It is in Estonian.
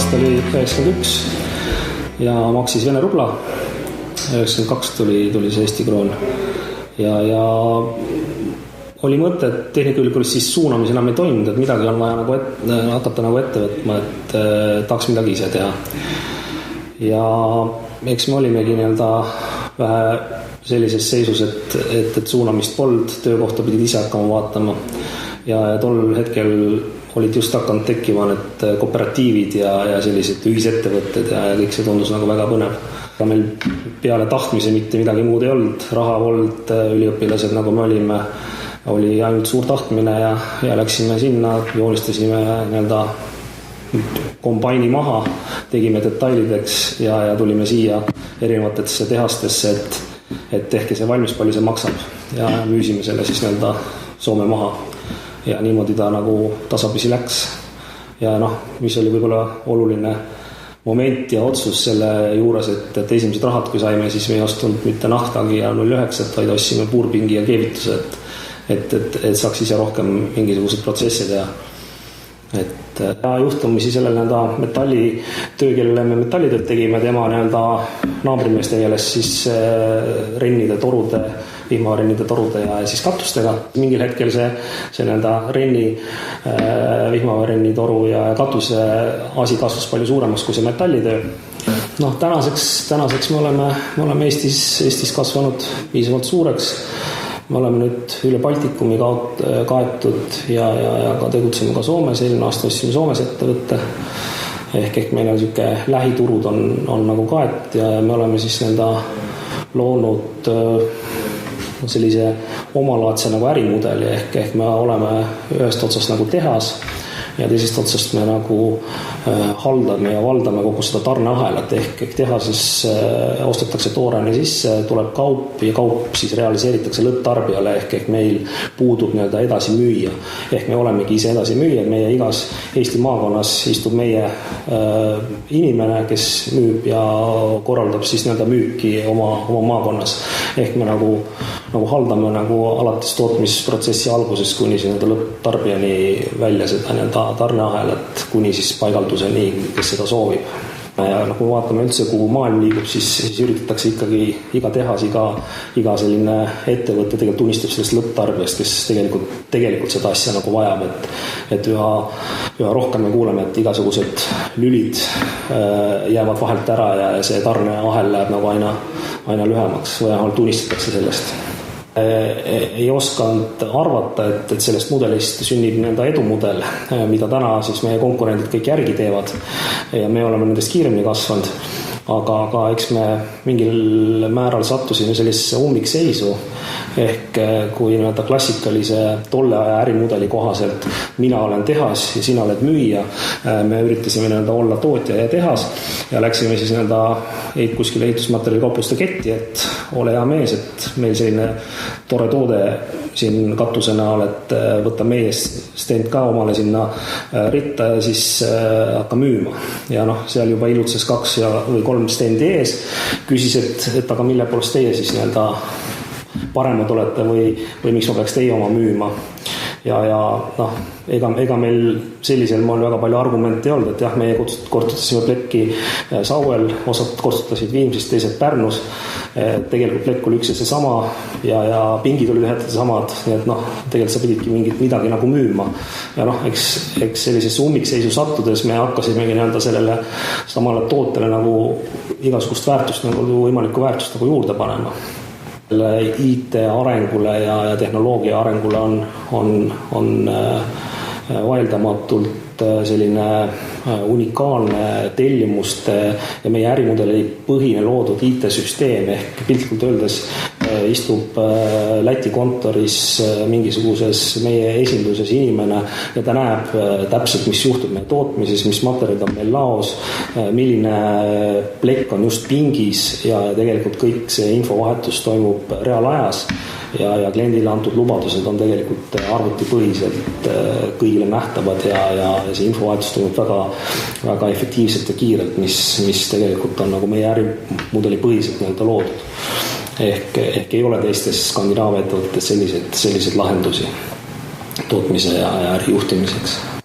aasta oli 91 ja maksis Vene rubla. 92 tuli see Eesti kroon ja oli mõte, et Tehnikaülikoolis siis suunamis enam ei toiminud, et midagi on vaja nagu hakata nagu ette võtma, et tahaks midagi ise teha. Ja eks me olimegi vähe sellises seisus, et suunamist polnud, töökohta pidid ise hakkama vaatama ja tol hetkel olid just hakanud tekkima need kooperatiivid ja sellised ühisettevõtted ja kõik see tundus nagu väga põnev. Ja meil peale tahtmise mitte midagi muud ei olnud, raha olnud, üliõpilased nagu me olime, oli ainult suur tahtmine ja läksime sinna, joonistasime kombaini maha, tegime detailideks ja tulime siia erinevatesse tehastesse, et tehke see valmis, palju see maksab ja müüsime selle siis Soome maha ja niimoodi ta nagu tasapisi läks ja mis oli võib-olla oluline moment ja otsus selle juures, et esimesed rahad kui saime, siis me ei ostunud mitte nahtagi ja 09, vaid ostsime puurpingi ja keevituse, et saaks ise rohkem mingisuguseid protsesse teha. Ja juhtumisi sellel metallitöö, kellele me metallitööd tegime, tema naabrimees tegeles siis rennide torude, vihmarennide torude ja siis katustega. Mingil hetkel see renni, vihmarenni toru ja katuse asi kasvas palju suuremaks kui see metallitöö. Tänaseks me oleme Eestis kasvanud piisavalt suureks. Me oleme nüüd üle Baltikumi kaetud ja ka tegutseme ka Soomes. Eelmine aasta ostsime Soomes ettevõtte. Ehk meil on selline lähiturud on nagu kaet ja me oleme siis loonud sellise omalaadse nagu ärimudeli ehk me oleme ühest otsast nagu tehas ja teisest otsast me nagu haldame ja valdame kogu seda tarneahelat ehk tehases ostetakse toorane sisse, tuleb kaup ja kaup siis realiseeritakse lõpptarbijale ehk meil puudub edasi müüa. Ehk me olemegi ise edasi müüa, meie igas Eesti maakonnas istub meie inimene, kes müüb ja korraldab siis müüki oma maakonnas. Ehk me nagu haldame alates tootmisprotsessi algusest kuni lõpptarbijani välja seda tarneahelat kuni siis paigalduseni, kes seda soovib. Ja kui vaatame üldse, kuhu maailm liigub, siis üritatakse ikkagi iga tehas, iga selline ettevõte tegelikult tunnistab sellest lõpptarbijast, kes tegelikult seda asja nagu vajab, et üha rohkem me kuuleme, et igasugused lülid jäävad vahelt ära ja see tarneahel läheb nagu aina lühemaks või tunnistatakse sellest. Ei osanud arvata, et sellest mudelist sünnib edumudel, mida täna siis meie konkurendid kõik järgi teevad ja me oleme nendest kiiremini kasvanud, aga eks me mingil määral sattusime sellisesse ummikseisu ehk kui klassikalise tolle aja ärimudeli kohaselt mina olen tehas ja sina oled müüja, me üritasime olla tootja ja tehas ja läksime siis kuskile ehitusmaterjali kaupluste ketti, et ole hea mees, et meil selline tore toode siin katuse näol, et võta meie stand ka omale sinna ritta ja siis hakka müüma. Ja seal juba ilutses 2 või 3 standi ees, küsis, et aga mille poolest teie siis paremad olete või miks ma peaks teie oma müüma. Ja ega meil sellisel moel väga palju argumente ei olnud, et jah, meie kortutasime plekki Sauel, osad kortutasid Viimsis, teised Pärnus, tegelikult plekk oli üks ja seesama ja pingid olid ühed samad, nii et tegelikult sa pididki midagi nagu müüma ja eks sellisesse ummikseisu sattudes me hakkasimegi sellele samale tootele nagu igasugust väärtust, nagu võimalikku väärtust nagu juurde panema. IT arengule ja tehnoloogia arengule on vaeldamatult selline unikaalne tellimuste ja meie ärimudeli põhine loodud IT-süsteem ehk piltlikult öeldes istub Läti kontoris mingisuguses meie esinduses inimene ja ta näeb täpselt, mis juhtub meie tootmises, mis materjalid on meil laos, milline plekk on just pingis ja tegelikult kõik see infovahetus toimub reaalajas ja kliendile antud lubadused on tegelikult arvutipõhiselt kõigile nähtavad ja see infovahetus toimub väga, väga efektiivselt ja kiirelt, mis tegelikult on nagu meie ärimudeli põhiselt loodud. Ehk ei ole teistes Skandinaavia ettevõtetes selliseid lahendusi tootmise ja äri juhtimiseks.